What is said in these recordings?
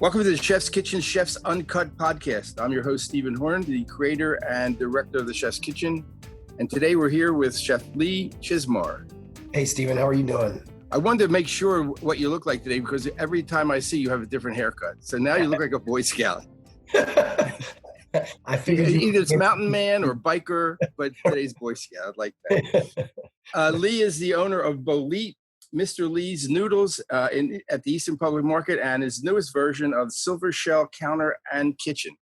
Welcome to the Chef's Kitchen, Chef's Uncut podcast. I'm your host, Stephen Horn, the creator and director of the Chef's Kitchen. And today we're here with Chef Lee Chizmar. Hey, Stephen, how are you doing? I wanted to make sure what you look like today because every time I see you have a different haircut. So now you look like a Boy Scout. I figured Either it's mountain man or biker, but today's Boy Scout. I like that. Lee is the owner of Bolete, Mr. Lee's Noodles at the Eastern Public Market, and his newest version of Silver Shell Counter and Kitchen.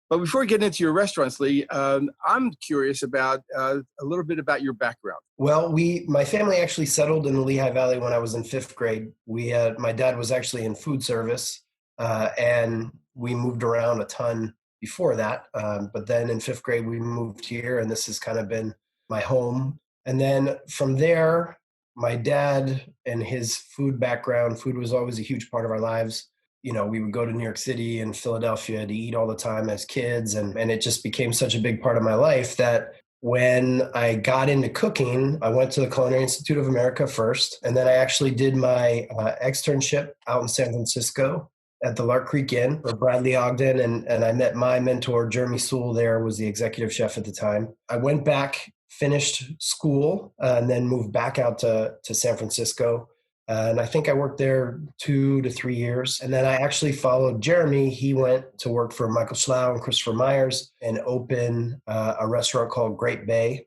But before we get into your restaurants, Lee, I'm curious about a little bit about your background. Well, my family actually settled in the Lehigh Valley when I was in fifth grade. My dad was actually in food service, and we moved around a ton before that. But then in fifth grade, we moved here, and this has kind of been my home. And then from there, my dad and his food background, food was always a huge part of our lives. You know, we would go to New York City and Philadelphia to eat all the time as kids. And it just became such a big part of my life that when I got into cooking, I went to the Culinary Institute of America first. And then I actually did my externship out in San Francisco at the Lark Creek Inn for Bradley Ogden. And I met my mentor, Jeremy Sewell, there, was the executive chef at the time. I went back, finished school, and then moved back out to San Francisco. And I think I worked there 2 to 3 years. And then I actually followed Jeremy. He went to work for Michael Schlau and Christopher Myers and opened a restaurant called Great Bay,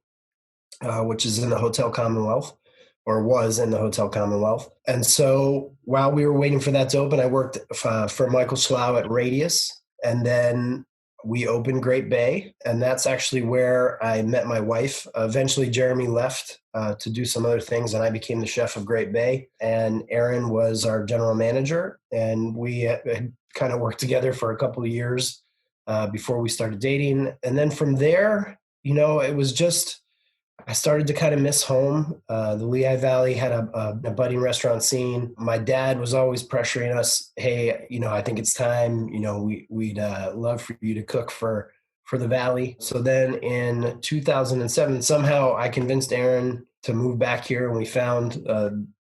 which is in the Hotel Commonwealth, or was in the Hotel Commonwealth. And so while we were waiting for that to open, I worked for Michael Schlau at Radius. And then we opened Great Bay, and that's actually where I met my wife. Eventually, Jeremy left to do some other things, and I became the chef of Great Bay. And Aaron was our general manager, and we had kind of worked together for a couple of years before we started dating. And then from there, you know, it was just, I started to kind of miss home. The Lehigh Valley had a budding restaurant scene. My dad was always pressuring us, hey, you know, I think it's time, you know, we'd love for you to cook for the Valley. So then in 2007, somehow I convinced Aaron to move back here, and we found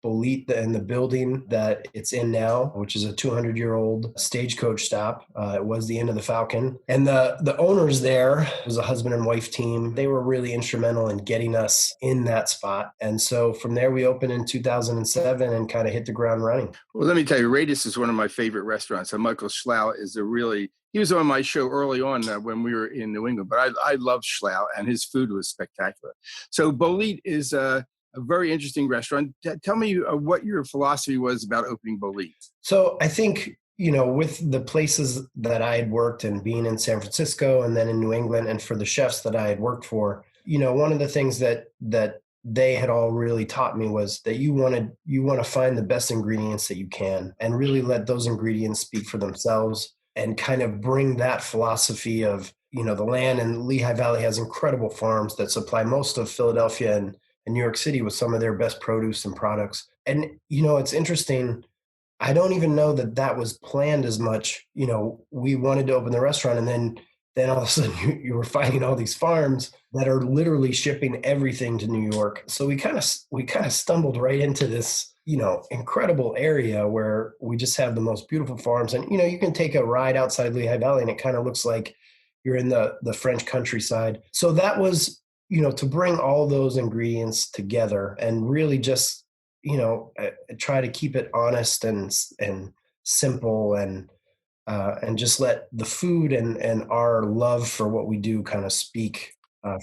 Bolete in the building that it's in now, which is a 200-year-old stagecoach stop. It was the Inn of the Falcon. And the owners there was a husband and wife team. They were really instrumental in getting us in that spot. And so from there, we opened in 2007 and kind of hit the ground running. Well, let me tell you, Radius is one of my favorite restaurants. And Michael Schlau is he was on my show early on when we were in New England, but I love Schlau, and his food was spectacular. So Bolete is a very interesting restaurant. Tell me what your philosophy was about opening Bolete. So I think, you know, with the places that I had worked and being in San Francisco and then in New England, and for the chefs that I had worked for, you know, one of the things that they had all really taught me was that you want to find the best ingredients that you can and really let those ingredients speak for themselves, and kind of bring that philosophy of, you know, the land. And Lehigh Valley has incredible farms that supply most of Philadelphia and New York City with some of their best produce and products. And, you know, it's interesting. I don't even know that was planned as much. You know, we wanted to open the restaurant, and then all of a sudden you were finding all these farms that are literally shipping everything to New York. So we kind of stumbled right into this, you know, incredible area where we just have the most beautiful farms. And, you know, you can take a ride outside Lehigh Valley and it kind of looks like you're in the French countryside. So that was, you know, to bring all those ingredients together and really just, you know, try to keep it honest and simple, and just let the food and our love for what we do kind of speak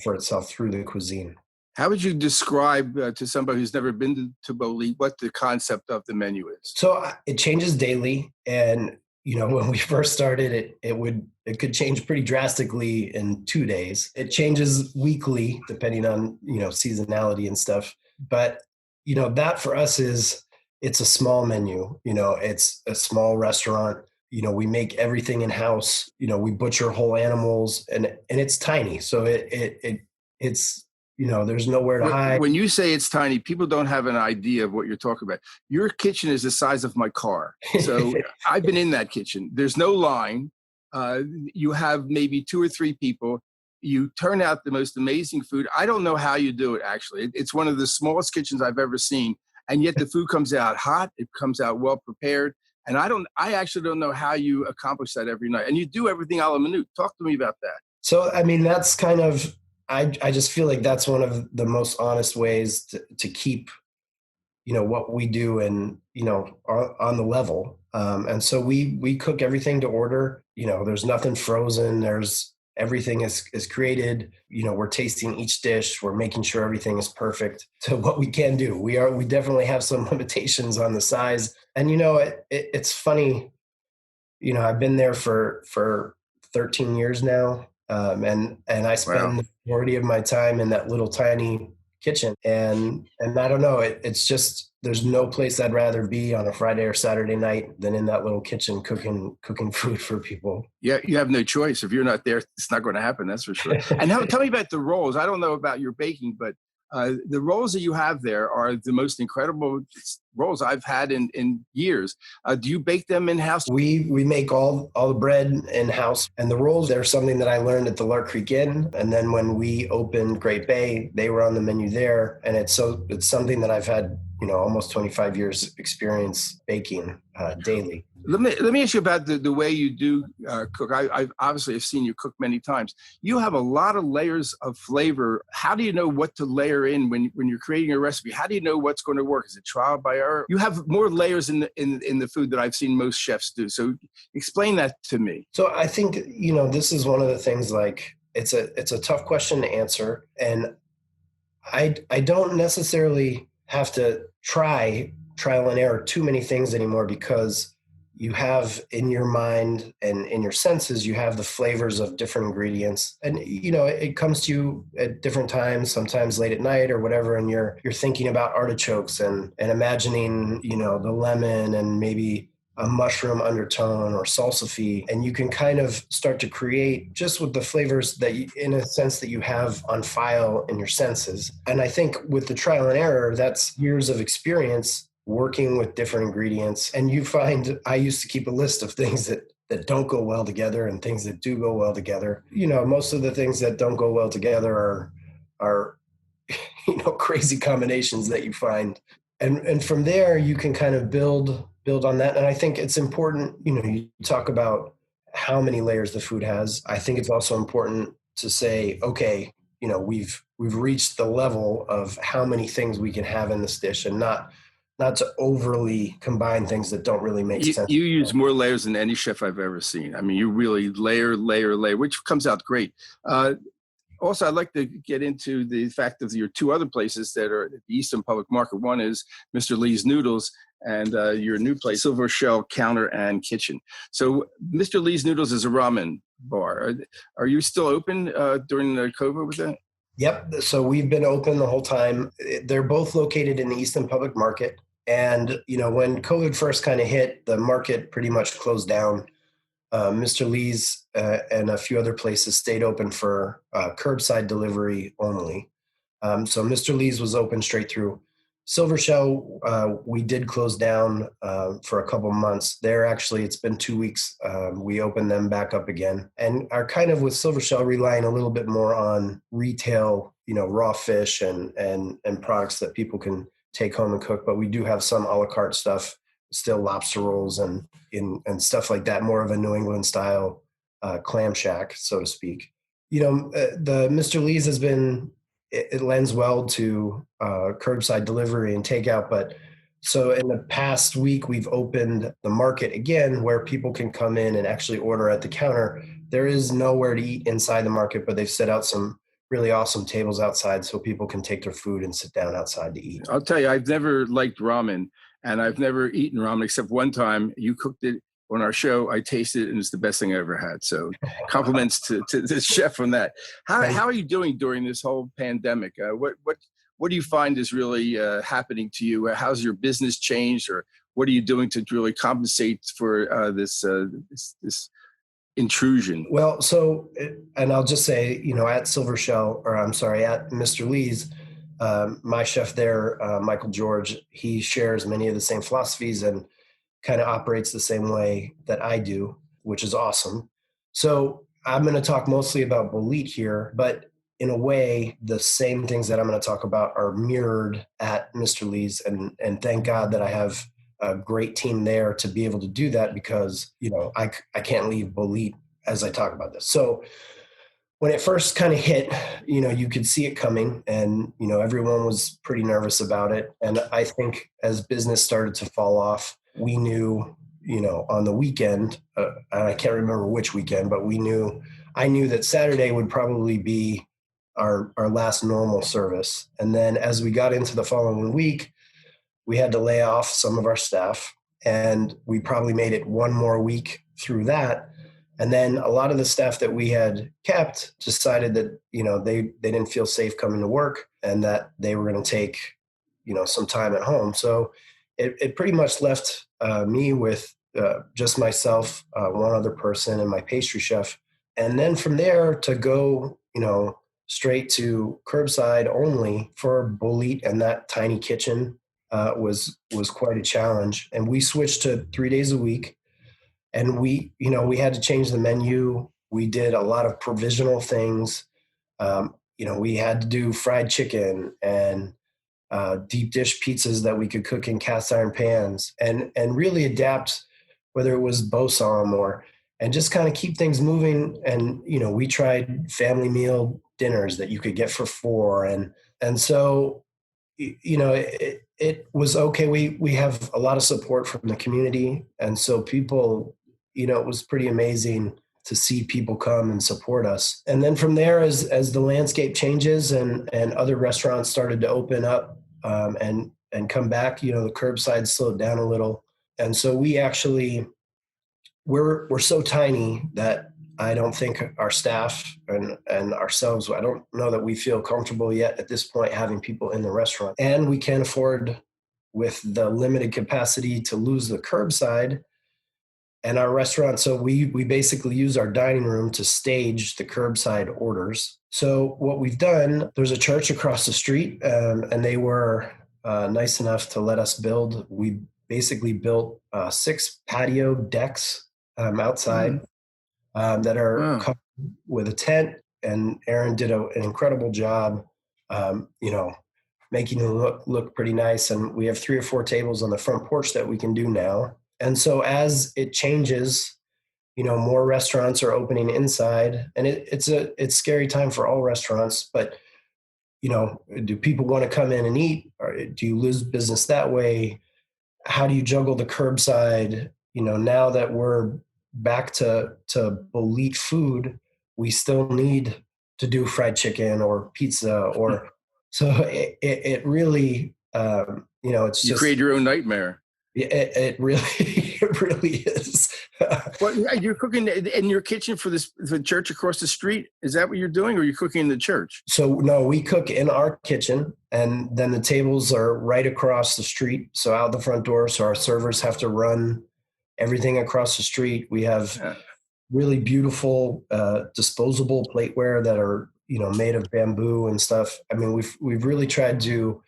for itself through the cuisine. How would you describe to somebody who's never been to Bolete what the concept of the menu is? So it changes daily. And, you know, when we first started, it could change pretty drastically in 2 days. It changes weekly, depending on, you know, seasonality and stuff. But, you know, that for us it's a small menu. You know, it's a small restaurant. You know, we make everything in-house. You know, we butcher whole animals, and it's tiny. So it's, you know, there's nowhere to hide. When you say it's tiny, people don't have an idea of what you're talking about. Your kitchen is the size of my car. So I've been in that kitchen. There's no line. You have maybe 2 or 3 people. You turn out the most amazing food. I don't know how you do it, actually. It's one of the smallest kitchens I've ever seen. And yet the food comes out hot. It comes out well prepared. And I actually don't know how you accomplish that every night. And you do everything a la minute. Talk to me about that. So, I mean, that's kind of, I just feel like that's one of the most honest ways to keep, what we do and, on the level. And so we cook everything to order, there's nothing frozen. Everything is created, we're tasting each dish. We're making sure everything is perfect to what we can do. We definitely have some limitations on the size. And, it's funny, I've been there for 13 years now. And I Wow. spend the majority of my time in that little tiny kitchen. And I don't know, it's just, there's no place I'd rather be on a Friday or Saturday night than in that little kitchen cooking food for people. Yeah, you have no choice. If you're not there, it's not going to happen. That's for sure. And now, tell me about the rolls. I don't know about your baking, but the rolls that you have there are the most incredible rolls I've had in years. Do you bake them in house? We make all the bread in house, and the rolls. They're something that I learned at the Lark Creek Inn, and then when we opened Great Bay, they were on the menu there, and it's something that I've had almost 25 years experience baking daily. Let me ask you about the way you do cook. I've obviously have seen you cook many times. You have a lot of layers of flavor. How do you know what to layer in when you're creating a recipe? How do you know what's going to work? Is it trial by error? You have more layers in the food that I've seen most chefs do. So explain that to me. So I think this is one of the things. Like it's a tough question to answer, and I don't necessarily have to trial and error too many things anymore, because you have in your mind and in your senses, you have the flavors of different ingredients, and it comes to you at different times, sometimes late at night or whatever, and you're thinking about artichokes and imagining the lemon and maybe a mushroom undertone or salsify, and you can kind of start to create just with the flavors that in a sense that you have on file in your senses. And I think with the trial and error, that's years of experience working with different ingredients. And you find, I used to keep a list of things that don't go well together and things that do go well together. Most of the things that don't go well together are crazy combinations that you find. And from there you can kind of build on that. And I think it's important, you talk about how many layers the food has. I think it's also important to say, okay, we've reached the level of how many things we can have in this dish, and not to overly combine things that don't really make sense. You use more layers than any chef I've ever seen. I mean, you really layer, which comes out great. Also, I'd like to get into the fact of your two other places that are at the Eastern Public Market. One is Mr. Lee's Noodles, and your new place, Silver Shell Counter and Kitchen. So Mr. Lee's Noodles is a ramen bar. Are you still open during the COVID with that? Yep. So we've been open the whole time. They're both located in the Eastern Public Market. And, when COVID first kind of hit, the market pretty much closed down. Mr. Lee's and a few other places stayed open for curbside delivery only. So Mr. Lee's was open straight through. Silver Shell, we did close down for a couple months. It's been 2 weeks. We opened them back up again, and are kind of with Silver Shell relying a little bit more on retail, raw fish and products that people can take home and cook. But we do have some a la carte stuff, still lobster rolls and stuff like that, more of a New England style clam shack, so to speak. The Mr. Lee's has been, it lends well to curbside delivery and takeout. But so in the past week, we've opened the market again, where people can come in and actually order at the counter. There is nowhere to eat inside the market, but they've set out some really awesome tables outside so people can take their food and sit down outside to eat. I'll tell you, I've never liked ramen, and I've never eaten ramen except one time. You cooked it on our show. I tasted it, and it's the best thing I ever had. So compliments to the chef on that. How are you doing during this whole pandemic? What do you find is really happening to you? How's your business changed, or what are you doing to really compensate for this intrusion? Well, and I'll just say, at Silver Shell, or I'm sorry, at Mr. Lee's, my chef there, Michael George, he shares many of the same philosophies and kind of operates the same way that I do, which is awesome. So I'm going to talk mostly about Bolit here, but in a way, the same things that I'm going to talk about are mirrored at Mr. Lee's. And thank God that I have a great team there to be able to do that because, I can't leave Bolit as I talk about this. So when it first kind of hit, you could see it coming and, everyone was pretty nervous about it. And I think as business started to fall off, we knew, on the weekend, and I can't remember which weekend, but I knew that Saturday would probably be our last normal service. And then as we got into the following week, we had to lay off some of our staff and we probably made it one more week through that. And then a lot of the staff that we had kept decided that, they didn't feel safe coming to work and that they were going to take, some time at home. So it pretty much left me with just myself, one other person and my pastry chef. And then from there to go, straight to curbside only for Bolit and that tiny kitchen was quite a challenge. And we switched to 3 days a week. And we had to change the menu. We did a lot of provisional things. We had to do fried chicken and deep dish pizzas that we could cook in cast iron pans and really adapt, whether it was bosom and just kind of keep things moving. And, we tried family meal dinners that you could get for four. And so, it was okay. We have a lot of support from the community. And so people, it was pretty amazing to see people come and support us. And then from there, as the landscape changes and other restaurants started to open up and come back, the curbside slowed down a little. And so we're so tiny that I don't think our staff and ourselves, I don't know that we feel comfortable yet at this point having people in the restaurant. And we can't afford, with the limited capacity, to lose the curbside and our restaurant. So we basically use our dining room to stage the curbside orders. So what we've done, there's a church across the street and they were nice enough to let us build. We basically built 6 patio decks outside that are covered with a tent. And Aaron did an incredible job, making it look pretty nice. And we have 3 or 4 tables on the front porch that we can do now. And so as it changes, more restaurants are opening inside, and it's scary time for all restaurants. But do people want to come in and eat, or do you lose business that way? How do you juggle the curbside? Now that we're back to Bolit food, we still need to do fried chicken or pizza, or so it really, it's You just create your own nightmare. it really it really is. Well, you're cooking in your kitchen for the church across the street. Is that what you're doing, or are you cooking in the church? So no, we cook in our kitchen, and then the tables are right across the street, so out the front door. So our servers have to run everything across the street. We have really beautiful disposable plateware that are made of bamboo and stuff. I mean, we've really tried to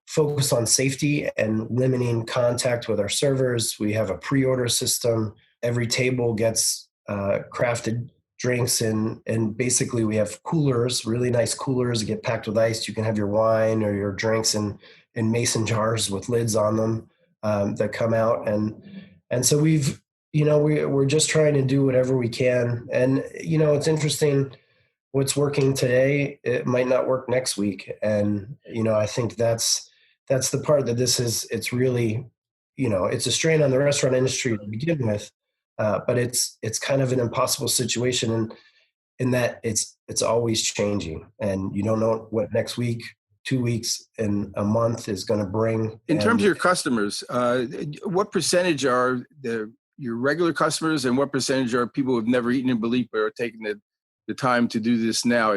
focus on safety and limiting contact with our servers. We have a pre-order system. Every table gets crafted drinks, and basically we have coolers, really nice coolers that get packed with ice. You can have your wine or your drinks in mason jars with lids on them that come out. And so we're just trying to do whatever we can. And, it's interesting, what's working today, it might not work next week. And, I think that's the part that it's really, it's a strain on the restaurant industry to begin with. But it's kind of an impossible situation in that it's always changing, and you don't know what next week, 2 weeks, and a month is going to bring. In terms of your customers, what percentage are your regular customers, and what percentage are people who've never eaten in Bolit but are taking the time to do this now?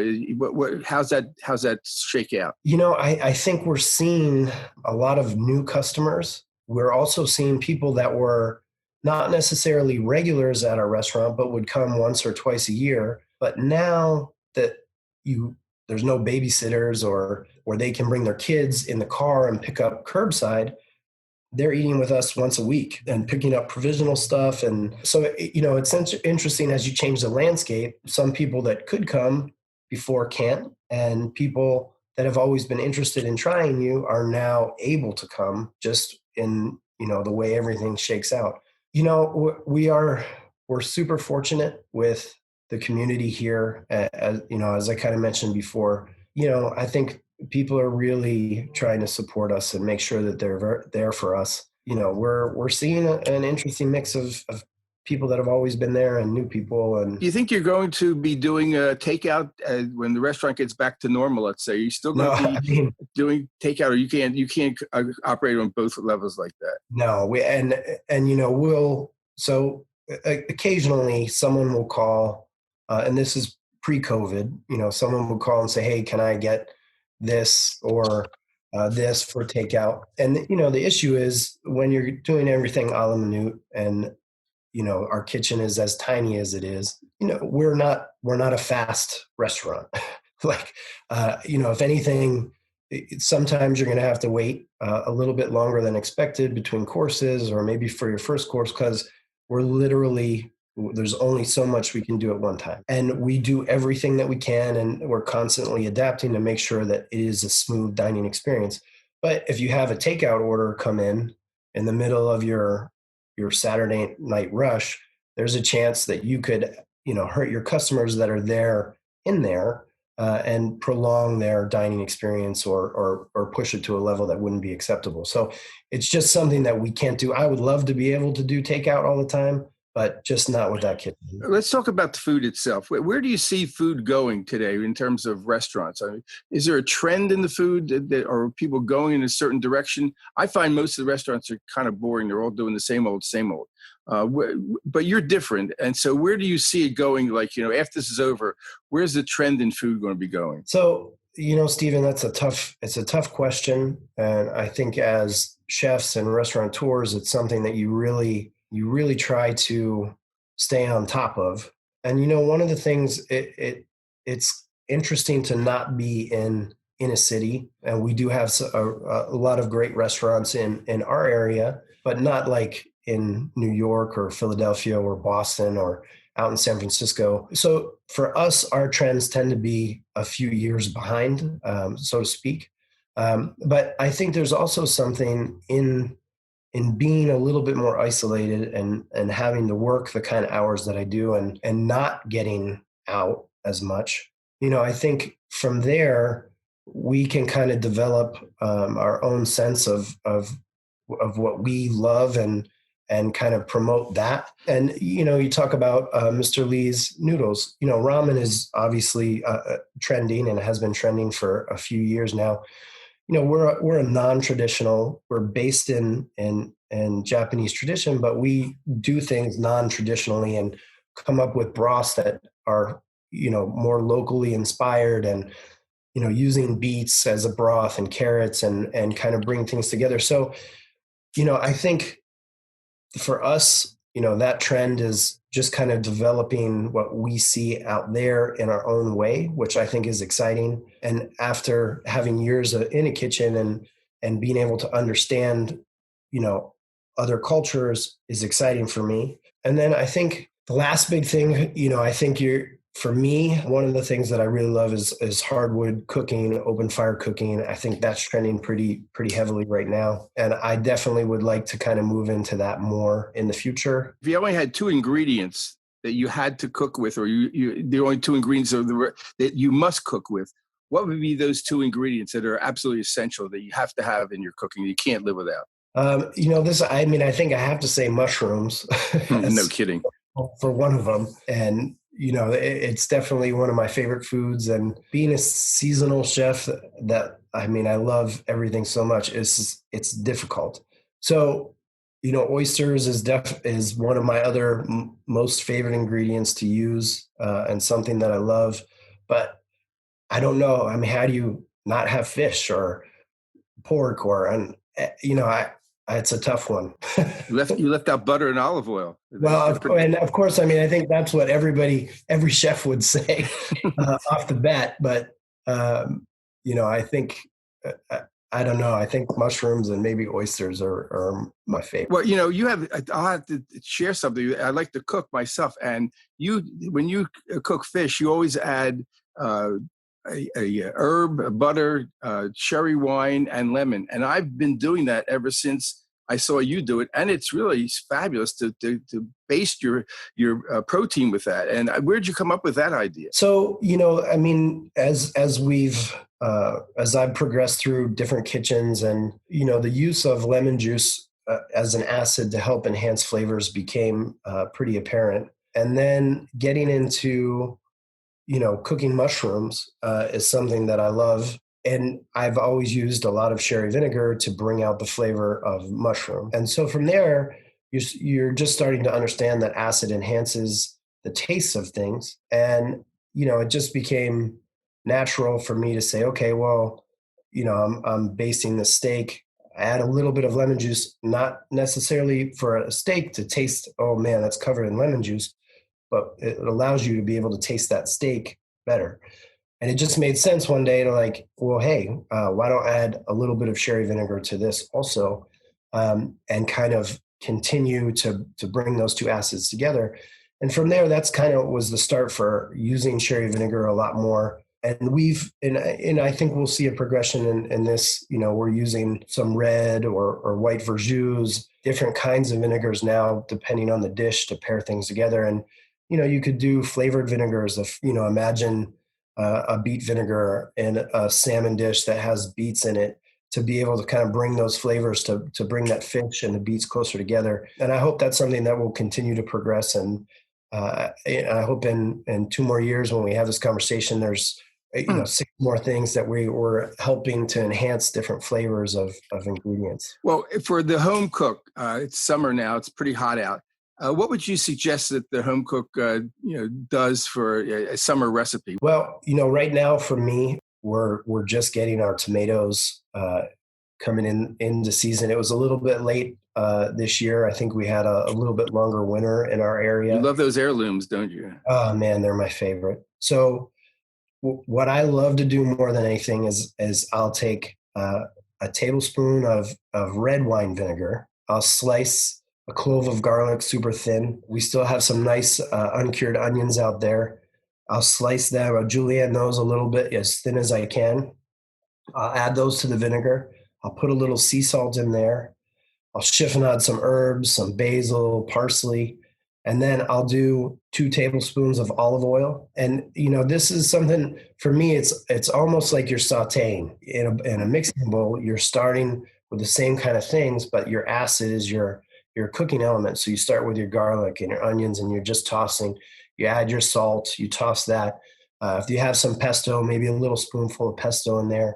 How's that shake out? I think we're seeing a lot of new customers. We're also seeing people that were not necessarily regulars at our restaurant, but would come once or twice a year. But now that there's no babysitters or they can bring their kids in the car and pick up curbside, they're eating with us once a week and picking up provisional stuff. And so, it's interesting as you change the landscape. Some people that could come before can't, and people that have always been interested in trying you are now able to come just in the way everything shakes out. We're super fortunate with the community here. As I kind of mentioned before, I think people are really trying to support us and make sure that they're there for us. We're seeing an interesting mix of people that have always been there and new people. And Do you think you're going to be doing a takeout when the restaurant gets back to normal? Let's say, are you still going no, to be I mean, doing takeout, or you can't operate on both levels like that? no, we'll so occasionally someone will call, and this is pre-COVID. Someone will call and say, "Hey, can I get this or this for takeout?" And the issue is when you're doing everything a la minute, and our kitchen is as tiny as it is. We're not a fast restaurant. Like, if anything, sometimes you're going to have to wait a little bit longer than expected between courses, or maybe for your first course, because there's only so much we can do at one time, and we do everything that we can, and we're constantly adapting to make sure that it is a smooth dining experience. But if you have a takeout order come in the middle of your Saturday night rush, there's a chance that you could, hurt your customers that are there in there, and prolong their dining experience, or push it to a level that wouldn't be acceptable. So it's just something that we can't do. I would love to be able to do takeout all the time, but just not with that kitchen. Let's talk about the food itself. Where do you see food going today in terms of restaurants? I mean, is there a trend in the food or are people going in a certain direction? I find most of the restaurants are kind of boring. They're all doing the same old, same old. But you're different. And so where do you see it going? Like, after this is over, where's the trend in food going to be going? So, Stephen, it's a tough question. And I think as chefs and restaurateurs, it's something that you really try to stay on top of. And, one of the things, it's interesting to not be in a city. And we do have a lot of great restaurants in our area, but not like in New York or Philadelphia or Boston or out in San Francisco. So for us, our trends tend to be a few years behind, so to speak. But I think there's also something in being a little bit more isolated, and having to work the kind of hours that I do, and not getting out as much. I think from there we can kind of develop our own sense of what we love, and kind of promote that. And, you talk about Mr. Lee's noodles. Ramen is obviously trending, and has been trending for a few years now. We're a non-traditional, we're based in Japanese tradition, but we do things non-traditionally and come up with broths that are, more locally inspired, and, using beets as a broth and carrots, and kind of bring things together. So, I think for us, that trend is just kind of developing what we see out there in our own way, which I think is exciting. And after having years in a kitchen, and being able to understand, other cultures, is exciting for me. And then I think the last big thing, I think for me, one of the things that I really love is hardwood cooking, open fire cooking. I think that's trending pretty heavily right now. And I definitely would like to kind of move into that more in the future. If you only had two ingredients that you had to cook with, or the only two ingredients that you must cook with, what would be those two ingredients that are absolutely essential that you have to have in your cooking, you can't live without? I think I have to say mushrooms. No kidding. For one of them. And, it's definitely one of my favorite foods. And being a seasonal chef, I love everything so much. It's difficult. So, oysters is one of my other most favorite ingredients to use, and something that I love. But I don't know. I mean, how do you not have fish or pork, it's a tough one. You left out butter and olive oil. Well, of course, I think that's what every chef would say off the bat. But I think I don't know. I think mushrooms and maybe oysters are my favorite. Well, I'll have to share something. I like to cook myself, and when you cook fish, you always add a herb, butter, cherry wine, and lemon. And I've been doing that ever since I saw you do it, and it's really fabulous to base your protein with that. And where'd you come up with that idea? So, I mean, as I've progressed through different kitchens, and the use of lemon juice as an acid to help enhance flavors became pretty apparent. And then getting into cooking mushrooms is something that I love. And I've always used a lot of sherry vinegar to bring out the flavor of mushroom. And so from there, you're just starting to understand that acid enhances the taste of things. And, it just became natural for me to say, okay, well, I'm basting the steak. I add a little bit of lemon juice, not necessarily for a steak to taste, oh man, that's covered in lemon juice, but it allows you to be able to taste that steak better. And it just made sense one day to like, well, hey, why don't I add a little bit of sherry vinegar to this also, and kind of continue to bring those two acids together. And from there, that's kind of was the start for using sherry vinegar a lot more. And and I think we'll see a progression in this. We're using some red or white verjus, different kinds of vinegars now, depending on the dish to pair things together. And you could do flavored vinegars. Imagine a beet vinegar in a salmon dish that has beets in it, to be able to kind of bring those flavors to bring that fish and the beets closer together. And I hope that's something that will continue to progress. And I hope in 2 more years when we have this conversation, there's 6 more things that we were helping to enhance different flavors of ingredients. Well, for the home cook, it's summer now, it's pretty hot out. What would you suggest that the home cook, does for a summer recipe? Well, right now for me, we're just getting our tomatoes coming into season. It was a little bit late this year. I think we had a little bit longer winter in our area. You love those heirlooms, don't you? Oh man, they're my favorite. So what I love to do more than anything is I'll take a tablespoon of red wine vinegar. I'll slice a clove of garlic super thin. We still have some nice uncured onions out there. I'll slice them. I'll julienne those a little bit as thin as I can. I'll add those to the vinegar. I'll put a little sea salt in there. I'll chiffonade some herbs, some basil, parsley, and then I'll do 2 tablespoons of olive oil. And this is something for me. It's almost like you're sautéing in a mixing bowl. You're starting with the same kind of things, but your acid is your cooking element. So you start with your garlic and your onions, and you're just tossing. You add your salt. You toss that. If you have some pesto, maybe a little spoonful of pesto in there.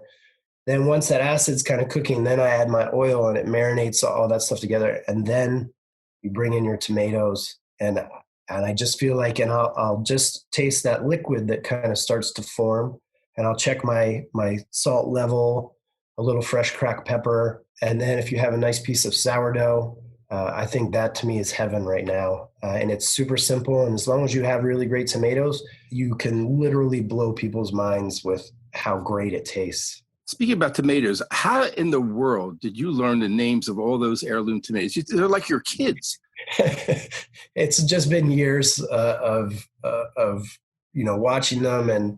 Then once that acid's kind of cooking, then I add my oil, and it marinates all that stuff together. And then you bring in your tomatoes, and I just feel like, and I'll just taste that liquid that kind of starts to form, and I'll check my salt level, a little fresh cracked pepper, and then if you have a nice piece of sourdough, I think that to me is heaven right now. And it's super simple, and as long as you have really great tomatoes, you can literally blow people's minds with how great it tastes. Speaking about tomatoes, how in the world did you learn the names of all those heirloom tomatoes? They're like your kids. It's just been years of watching them, and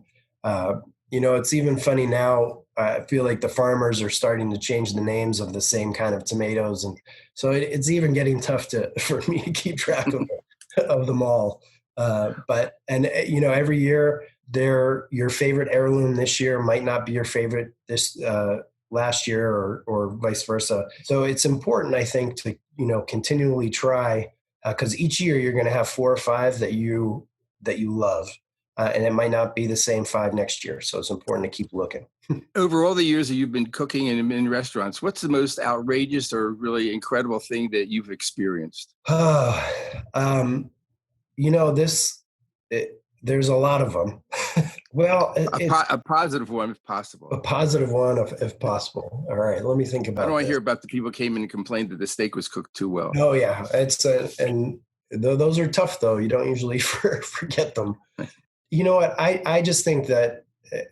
it's even funny now. I feel like the farmers are starting to change the names of the same kind of tomatoes, and so it's even getting tough for me to keep track of them all. But every year, they're your favorite heirloom this year might not be your favorite this last year, or vice versa. So it's important, I think, to continually try, because each year you're going to have 4 or 5 that you love, and it might not be the same 5 next year. So it's important to keep looking. Over all the years that you've been cooking in restaurants, what's the most outrageous or really incredible thing that you've experienced? There's a lot of them. Well, a positive one, if possible. A positive one, if possible. All right, let me think about it. I don't want to hear about the people who came in and complained that the steak was cooked too well. Oh, yeah. And those are tough, though. You don't usually forget them. You know what? I just think that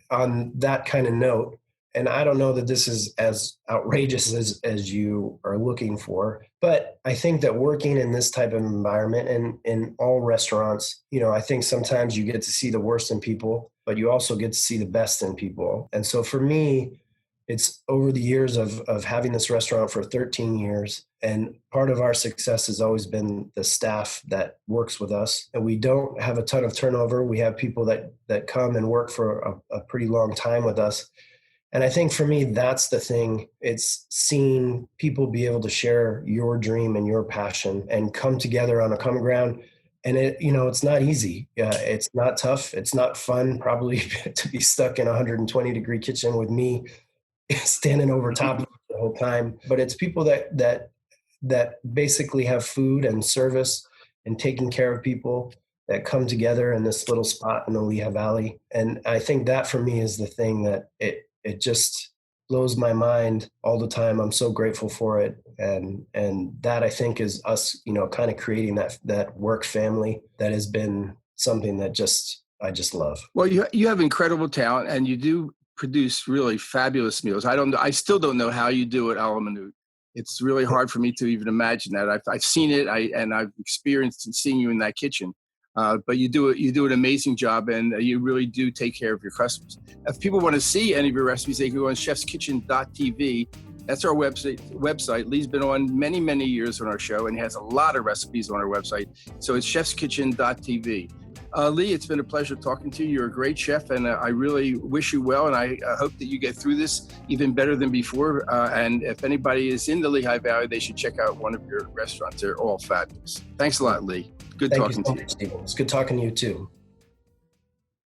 on that kind of note, and I don't know that this is as outrageous as you are looking for, but I think that working in this type of environment and in all restaurants, I think sometimes you get to see the worst in people, but you also get to see the best in people. And so for me, it's over the years of having this restaurant for 13 years. And part of our success has always been the staff that works with us. And we don't have a ton of turnover. We have people that come and work for a pretty long time with us. And I think for me, that's the thing. It's seeing people be able to share your dream and your passion and come together on a common ground. And it's not easy. It's not tough. It's not fun, probably, to be stuck in a 120-degree kitchen with me standing over top of it the whole time. But it's people that basically have food and service and taking care of people that come together in this little spot in the Lehigh Valley. And I think that for me is the thing that it just blows my mind all the time. I'm so grateful for it. And that, I think, is us, kind of creating that work family that has been something that I just love. Well, you have incredible talent, and you do produce really fabulous meals. I still don't know how you do it a la minute. It's really hard for me to even imagine that. I've seen it, and I've experienced and seeing you in that kitchen. But you do an amazing job, and you really do take care of your customers. If people want to see any of your recipes, they can go on chefskitchen.tv. That's our website. Lee's been on many, many years on our show, and he has a lot of recipes on our website. So it's chefskitchen.tv. Lee, it's been a pleasure talking to you. You're a great chef, and I really wish you well, and I hope that you get through this even better than before. And if anybody is in the Lehigh Valley, they should check out one of your restaurants. They're all fabulous. Thanks a lot, Lee. Good talking to you. Stephen. It's good talking to you, too.